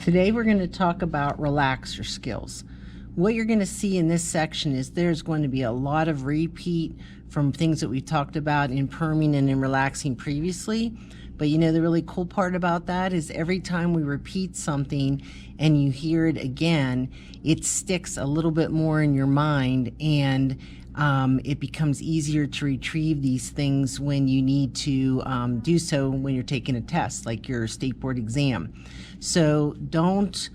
Today we're going to talk about relaxer skills. What you're going to see in this section is there's going to be a lot of repeat from things that we talked about in perming and in relaxing previously. But you know, the really cool part about that is every time we repeat something and you hear it again, it sticks a little bit more in your mind, and it becomes easier to retrieve these things when you need to do so when you're taking a test, like your state board exam. So don't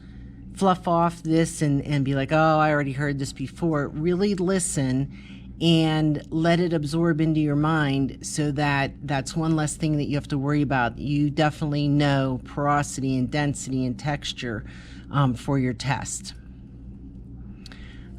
fluff off this and be like, oh, I already heard this before. Really listen and let it absorb into your mind, so that that's one less thing that you have to worry about. You definitely know porosity and density and texture for your test.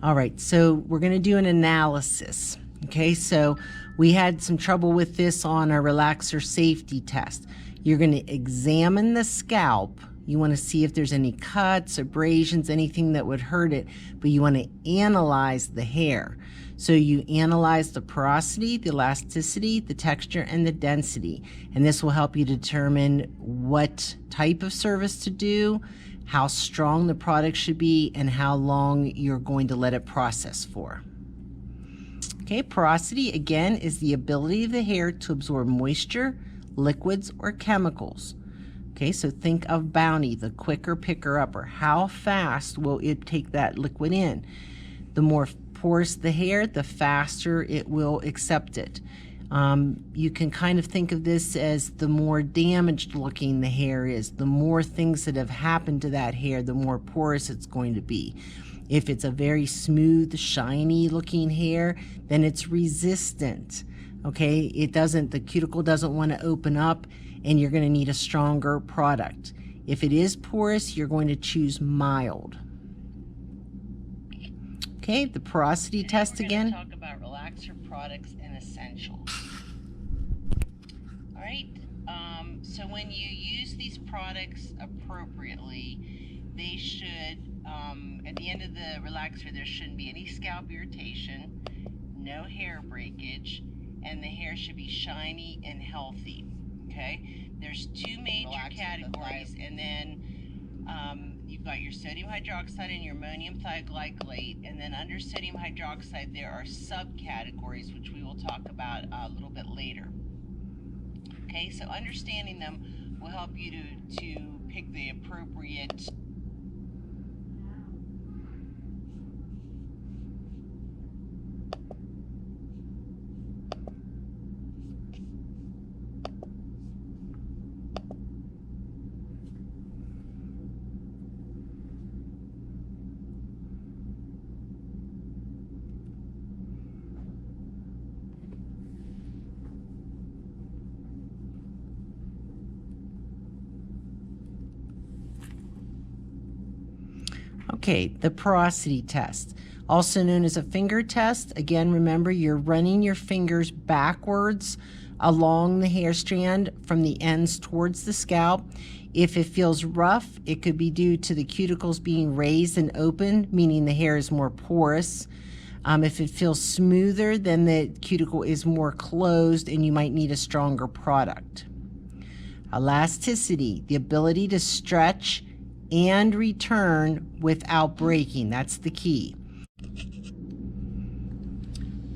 All right, so we're going to do an analysis. Okay, so we had some trouble with this on our relaxer safety test. You're going to examine the scalp. You want to see if there's any cuts, abrasions, anything that would hurt it, but you want to analyze the hair. So you analyze the porosity, the elasticity, the texture, and the density. And this will help you determine what type of service to do, how strong the product should be, and how long you're going to let it process for. Okay, porosity, again, is the ability of the hair to absorb moisture, liquids, or chemicals. Okay, so think of Bounty, the quicker picker-upper. How fast will it take that liquid in? The more porous the hair, the faster it will accept it. You can kind of think of this as the more damaged looking the hair is, the more things that have happened to that hair, the more porous it's going to be. If it's a very smooth, shiny looking hair, then it's resistant. Okay, the cuticle doesn't want to open up, and you're going to need a stronger product. If it is porous, you're going to choose mild. Okay, the porosity test again. We're going to talk about relaxer products and essentials. All right, so when you use these products appropriately, they should, at the end of the relaxer, there shouldn't be any scalp irritation, no hair breakage, and the hair should be shiny and healthy. Okay, there's two major categories, and then you've got your sodium hydroxide and your ammonium thioglycolate, and then under sodium hydroxide there are subcategories, which we will talk about a little bit later. Okay, so understanding them will help you to pick the appropriate Okay, the porosity test, also known as a finger test. Again, remember, you're running your fingers backwards along the hair strand from the ends towards the scalp. If it feels rough, it could be due to the cuticles being raised and open, meaning the hair is more porous. If it feels smoother, then the cuticle is more closed and you might need a stronger product. Elasticity, the ability to stretch and return without breaking. That's the key.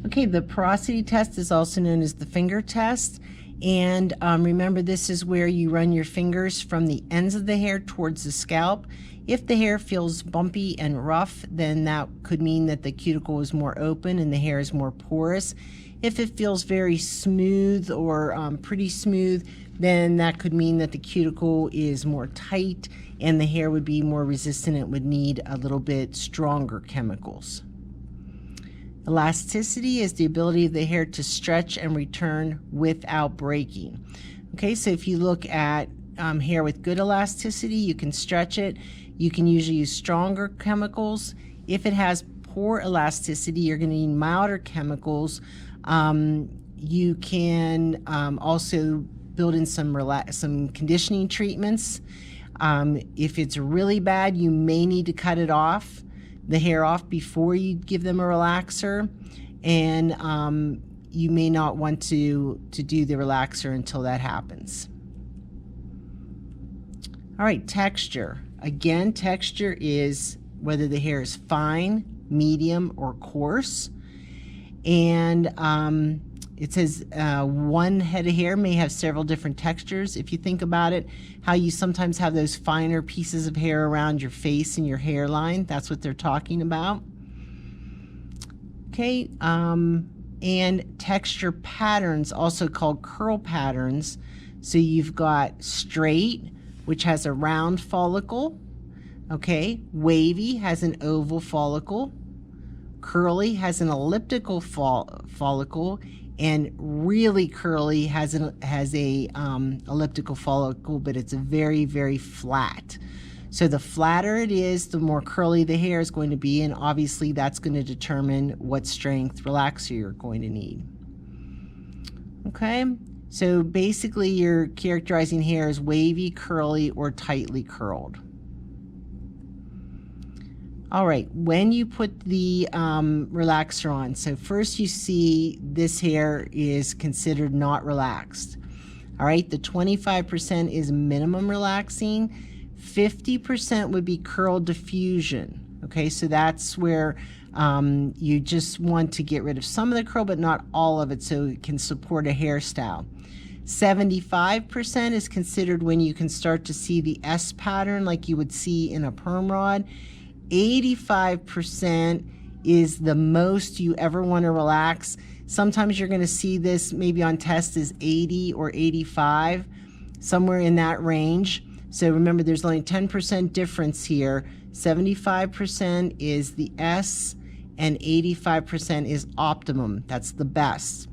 Okay, the porosity test is also known as the finger test. And remember, this is where you run your fingers from the ends of the hair towards the scalp. If the hair feels bumpy and rough, then that could mean that the cuticle is more open and the hair is more porous. If it feels very smooth or pretty smooth, then that could mean that the cuticle is more tight and the hair would be more resistant. It would need a little bit stronger chemicals. Elasticity is the ability of the hair to stretch and return without breaking. Okay, so if you look at hair with good elasticity, you can stretch it. You can usually use stronger chemicals. If it has poor elasticity, you're going to need milder chemicals. You can also build in some conditioning treatments. If it's really bad, you may need to cut it off, the hair off, before you give them a relaxer, and you may not want to do the relaxer until that happens. All right, texture. Again, texture is whether the hair is fine, medium, or coarse. And it says one head of hair may have several different textures. If you think about it, how you sometimes have those finer pieces of hair around your face and your hairline, that's what they're talking about. Okay, and texture patterns, also called curl patterns. So you've got straight, which has a round follicle. Okay, wavy has an oval follicle. Curly has an elliptical follicle, and really curly has a elliptical follicle, but it's very, very flat. So the flatter it is, the more curly the hair is going to be, and obviously that's going to determine what strength relaxer you're going to need. Okay, so basically you're characterizing hair as wavy, curly, or tightly curled. All right, when you put the relaxer on, so first you see this hair is considered not relaxed. All right, the 25% is minimum relaxing. 50% would be curl diffusion. Okay, so that's where you just want to get rid of some of the curl, but not all of it, so it can support a hairstyle. 75% is considered when you can start to see the S pattern like you would see in a perm rod. 85% is the most you ever want to relax. Sometimes you're going to see this maybe on test as 80 or 85, somewhere in that range. So remember, there's only 10% difference here. 75% is the S and 85% is optimum. That's the best.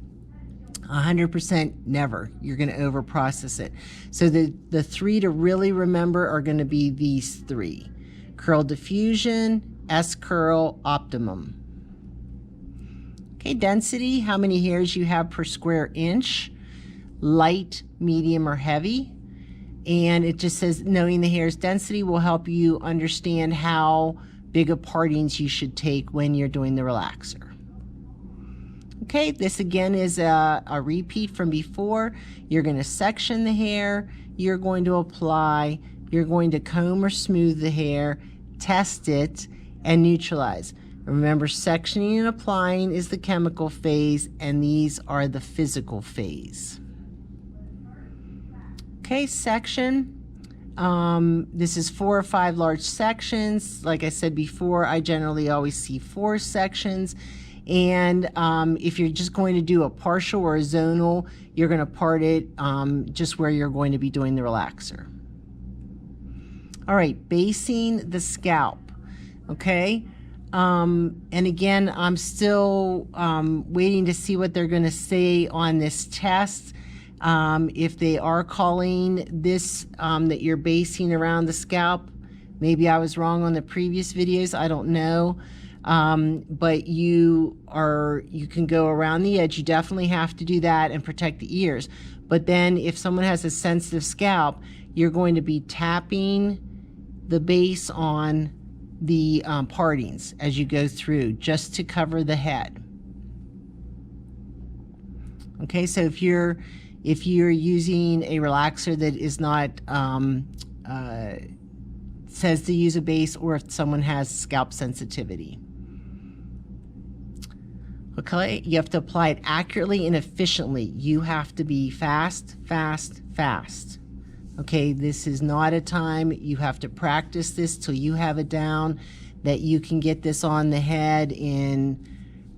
100% never. You're going to overprocess it. So the three to really remember are going to be these three: curl diffusion, S curl, optimum. Okay, density, how many hairs you have per square inch, light, medium, or heavy. And it just says knowing the hair's density will help you understand how big of partings you should take when you're doing the relaxer. Okay, this again is a repeat from before. You're going to section the hair, you're going to apply, you're going to comb or smooth the hair, test it, and neutralize. Remember, sectioning and applying is the chemical phase, and these are the physical phase. Okay, section. This is 4 or 5 large sections. Like I said before, I generally always see 4 sections. And if you're just going to do a partial or a zonal, you're going to part it just where you're going to be doing the relaxer. All right, basing the scalp. Okay, and again, I'm still waiting to see what they're going to say on this test. If they are calling this that you're basing around the scalp, maybe I was wrong on the previous videos, I don't know. But you can go around the edge. You definitely have to do that and protect the ears. But then if someone has a sensitive scalp, you're going to be tapping the base on the partings as you go through, just to cover the head. Okay, so if you're using a relaxer that is not says to use a base, or if someone has scalp sensitivity. Okay, you have to apply it accurately and efficiently. You have to be fast, fast, fast. Okay, this is not a time. You have to practice this till you have it down, that you can get this on the head in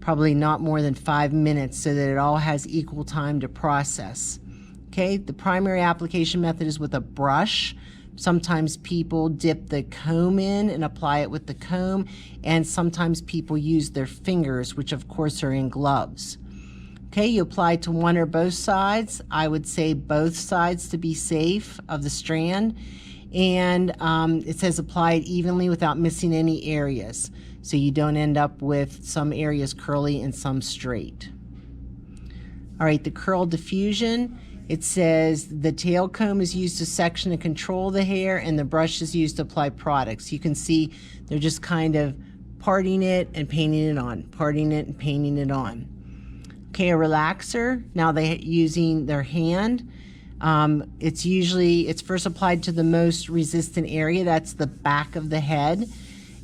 probably not more than 5 minutes, so that it all has equal time to process. Okay, the primary application method is with a brush. Sometimes people dip the comb in and apply it with the comb, and sometimes people use their fingers, which of course are in gloves. Okay, you apply to one or both sides. I would say both sides to be safe of the strand. And it says apply it evenly without missing any areas, so you don't end up with some areas curly and some straight. All right, the curl diffusion. It says the tail comb is used to section and control the hair, and the brush is used to apply products. You can see they're just kind of parting it and painting it on, parting it and painting it on. Okay, a relaxer. Now they're using their hand. It's first applied to the most resistant area. That's the back of the head.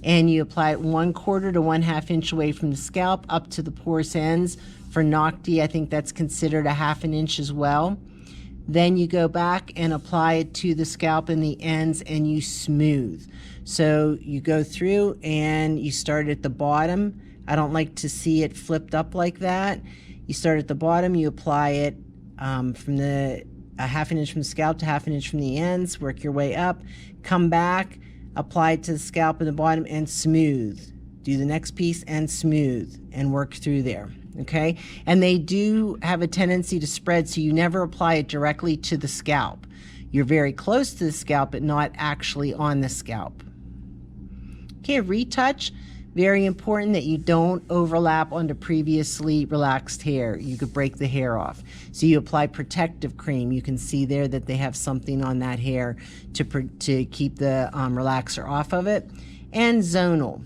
And you apply it 1/4 to 1/2 inch away from the scalp up to the porous ends. For Nocti, I think that's considered a 1/2 inch as well. Then you go back and apply it to the scalp and the ends and you smooth. So you go through and you start at the bottom. I don't like to see it flipped up like that. You start at the bottom, you apply it from a 1/2 inch from the scalp to 1/2 inch from the ends, work your way up, come back, apply it to the scalp and the bottom and smooth. Do the next piece and smooth and work through there. Okay, and they do have a tendency to spread, so you never apply it directly to the scalp. You're very close to the scalp, but not actually on the scalp. Okay, retouch, very important that you don't overlap onto previously relaxed hair. You could break the hair off. So you apply protective cream. You can see there that they have something on that hair to keep the relaxer off of it. And zonal.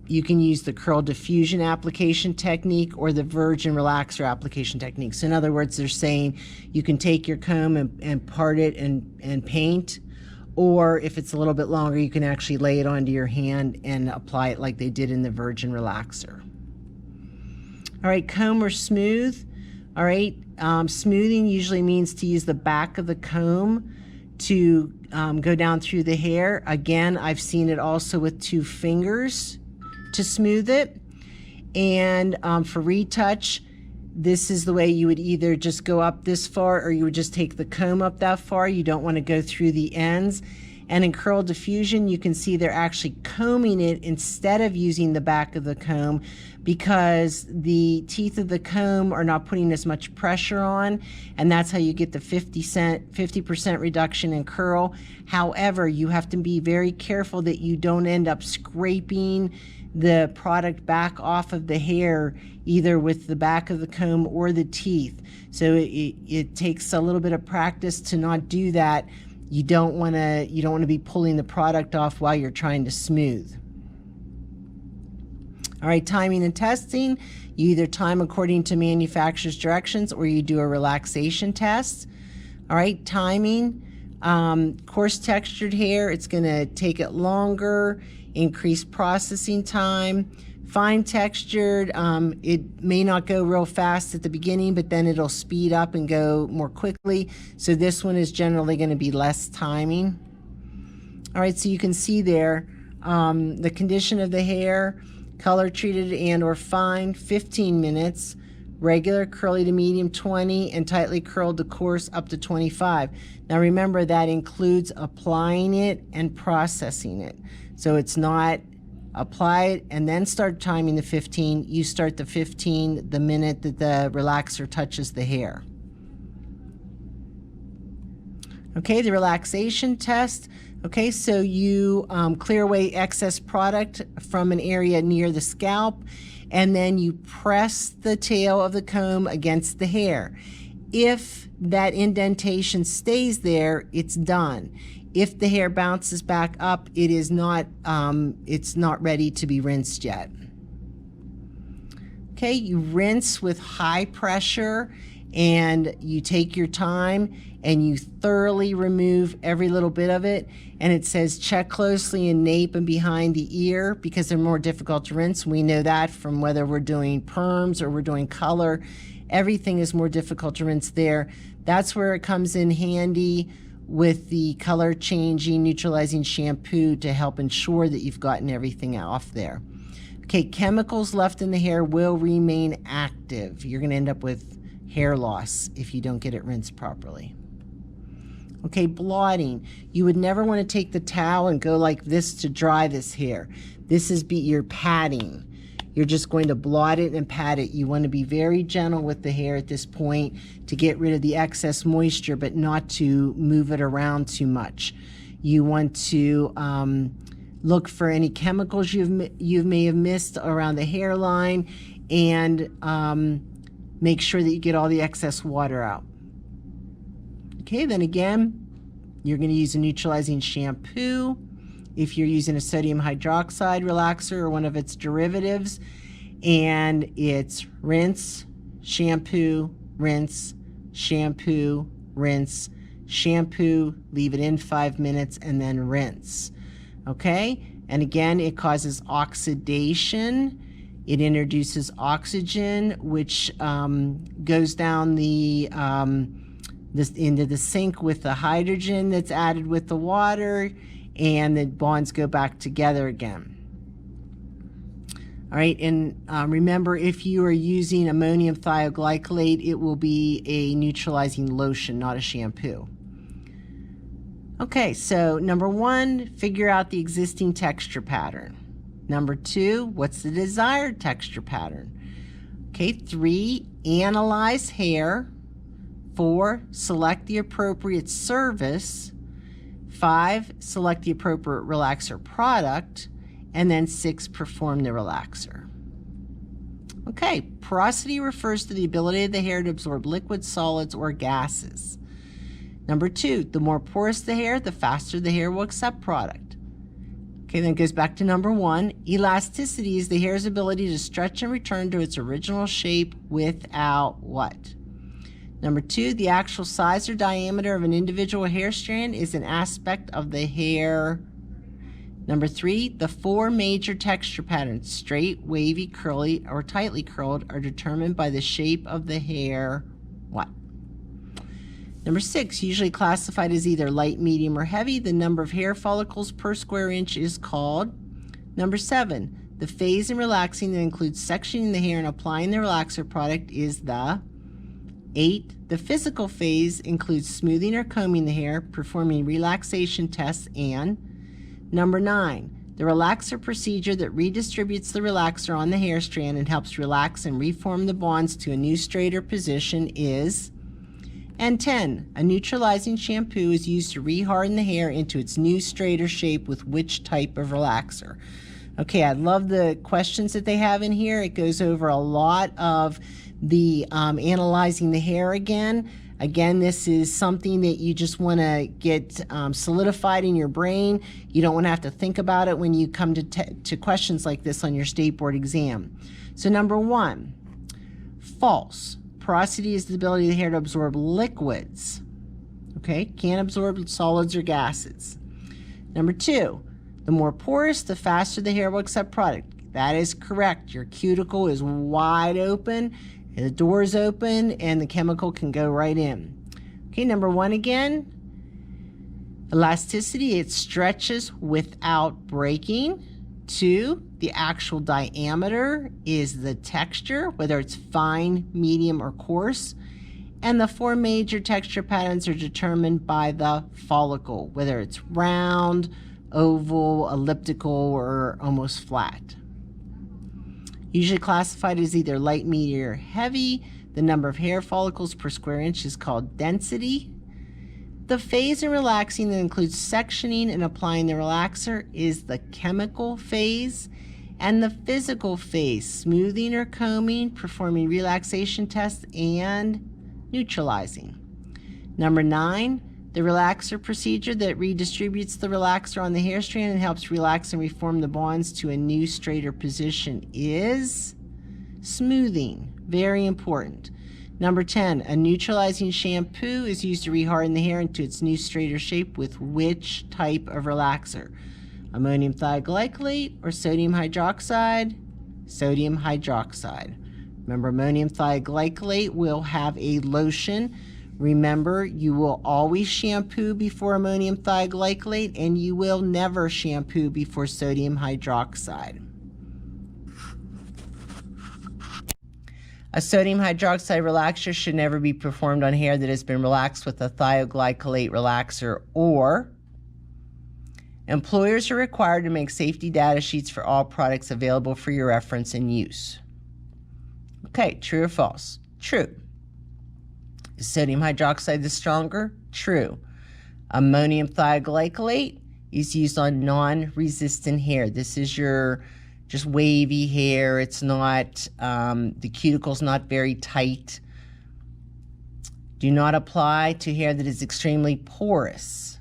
You can use the curl diffusion application technique or the virgin relaxer application technique. So in other words, they're saying you can take your comb and part it and paint, or if it's a little bit longer, you can actually lay it onto your hand and apply it like they did in the virgin relaxer. All right, comb or smooth. All right, smoothing usually means to use the back of the comb to go down through the hair. Again, I've seen it also with 2 fingers to smooth it. And for retouch, this is the way you would either just go up this far or you would just take the comb up that far. You don't want to go through the ends. And in curl diffusion, you can see they're actually combing it instead of using the back of the comb because the teeth of the comb are not putting as much pressure on, and that's how you get the 50% reduction in curl. However, you have to be very careful that you don't end up scraping the product back off of the hair, either with the back of the comb or the teeth. So it takes a little bit of practice to not do that. You don't want to be pulling the product off while you're trying to smooth. All right, timing and testing. You either time according to manufacturer's directions or you do a relaxation test. All right, timing. Coarse textured hair, it's going to take it longer, increase processing time. Fine textured, it may not go real fast at the beginning, but then it'll speed up and go more quickly. So this one is generally going to be less timing. All right, so you can see there the condition of the hair, color treated and or fine, 15 minutes. Regular, curly to medium, 20, and tightly curled to coarse, up to 25. Now remember, that includes applying it and processing it. So it's not apply it and then start timing the 15. You start the 15 the minute that the relaxer touches the hair. Okay, the relaxation test. Okay, so you clear away excess product from an area near the scalp, and then you press the tail of the comb against the hair. If that indentation stays there, it's done. If the hair bounces back up, it's not ready to be rinsed yet. Okay, you rinse with high pressure and you take your time and you thoroughly remove every little bit of it. And it says check closely in nape and behind the ear because they're more difficult to rinse. We know that from whether we're doing perms or we're doing color. Everything is more difficult to rinse there. That's where it comes in handy with the color changing, neutralizing shampoo to help ensure that you've gotten everything off there. Okay, chemicals left in the hair will remain active. You're going to end up with hair loss if you don't get it rinsed properly. Okay, blotting. You would never want to take the towel and go like this to dry this hair. This is your padding. You're just going to blot it and pat it. You want to be very gentle with the hair at this point to get rid of the excess moisture, but not to move it around too much. You want to look for any chemicals you may have missed around the hairline, and make sure that you get all the excess water out. Okay, then again, you're going to use a neutralizing shampoo. If you're using a sodium hydroxide relaxer or one of its derivatives, and it's rinse, shampoo, rinse, shampoo, leave it in 5 minutes, and then rinse. Okay? And again, it causes oxidation. It introduces oxygen, which goes down into the sink with the hydrogen that's added with the water, and the bonds go back together again. All right, and remember, if you are using ammonium thioglycolate, it will be a neutralizing lotion, not a shampoo. Okay, so number 1, figure out the existing texture pattern. Number 2, what's the desired texture pattern? Okay, 3, analyze hair. 4, select the appropriate service. 5, select the appropriate relaxer product. And then 6, perform the relaxer. Okay, porosity refers to the ability of the hair to absorb liquids, solids, or gases. Number 2, the more porous the hair, the faster the hair will accept product. Okay, then it goes back to number 1. Elasticity is the hair's ability to stretch and return to its original shape without what? Number 2, the actual size or diameter of an individual hair strand is an aspect of the hair. Number 3, the 4 major texture patterns, straight, wavy, curly, or tightly curled, are determined by the shape of the hair. What? Number 6, usually classified as either light, medium, or heavy, the number of hair follicles per square inch is called. Number 7, the phase in relaxing that includes sectioning the hair and applying the relaxer product is the. 8, the physical phase includes smoothing or combing the hair, performing relaxation tests, and. Number 9, the relaxer procedure that redistributes the relaxer on the hair strand and helps relax and reform the bonds to a new straighter position is. And 10, a neutralizing shampoo is used to reharden the hair into its new straighter shape with which type of relaxer? Okay, I love the questions that they have in here. It goes over a lot of the analyzing the hair again. Again, this is something that you just want to get solidified in your brain. You don't want to have to think about it when you come to questions like this on your state board exam. So number 1, false. Porosity is the ability of the hair to absorb liquids. Okay, can't absorb solids or gases. Number 2, the more porous, the faster the hair will accept product. That is correct. Your cuticle is wide open, the door is open, and the chemical can go right in. Okay, number 1 again. Elasticity, it stretches without breaking. 2, the actual diameter is the texture, whether it's fine, medium, or coarse. And the 4 major texture patterns are determined by the follicle, whether it's round, oval, elliptical, or almost flat. Usually classified as either light, medium, or heavy. The number of hair follicles per square inch is called density. The phase in relaxing that includes sectioning and applying the relaxer is the chemical phase. And the physical phase, smoothing or combing, performing relaxation tests, and neutralizing. Number 9, the relaxer procedure that redistributes the relaxer on the hair strand and helps relax and reform the bonds to a new straighter position is smoothing. Very important. Number 10, a neutralizing shampoo is used to reharden the hair into its new straighter shape with which type of relaxer? Ammonium thioglycolate or sodium hydroxide? Sodium hydroxide. Remember, ammonium thioglycolate will have a lotion. Remember, you will always shampoo before ammonium thioglycolate, and you will never shampoo before sodium hydroxide. A sodium hydroxide relaxer should never be performed on hair that has been relaxed with a thioglycolate relaxer, or employers are required to make safety data sheets for all products available for your reference and use. Okay, true or false? True. Is sodium hydroxide the stronger? True. Ammonium thioglycolate is used on non-resistant hair. This is your just wavy hair. It's not, the cuticle's not very tight. Do not apply to hair that is extremely porous.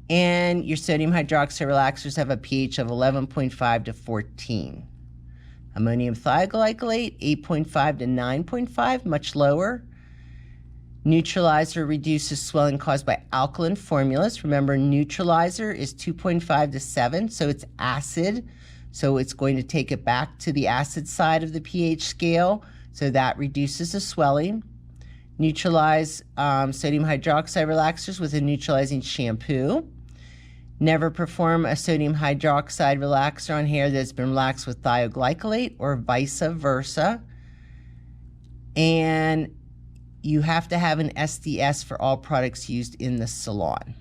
And your sodium hydroxide relaxers have a pH of 11.5 to 14. Ammonium thioglycolate, 8.5 to 9.5, much lower. Neutralizer reduces swelling caused by alkaline formulas. Remember, neutralizer is 2.5 to 7, so it's acid. So it's going to take it back to the acid side of the pH scale, so that reduces the swelling. Neutralize sodium hydroxide relaxers with a neutralizing shampoo. Never perform a sodium hydroxide relaxer on hair that's been relaxed with thioglycolate or vice versa. And you have to have an SDS for all products used in the salon.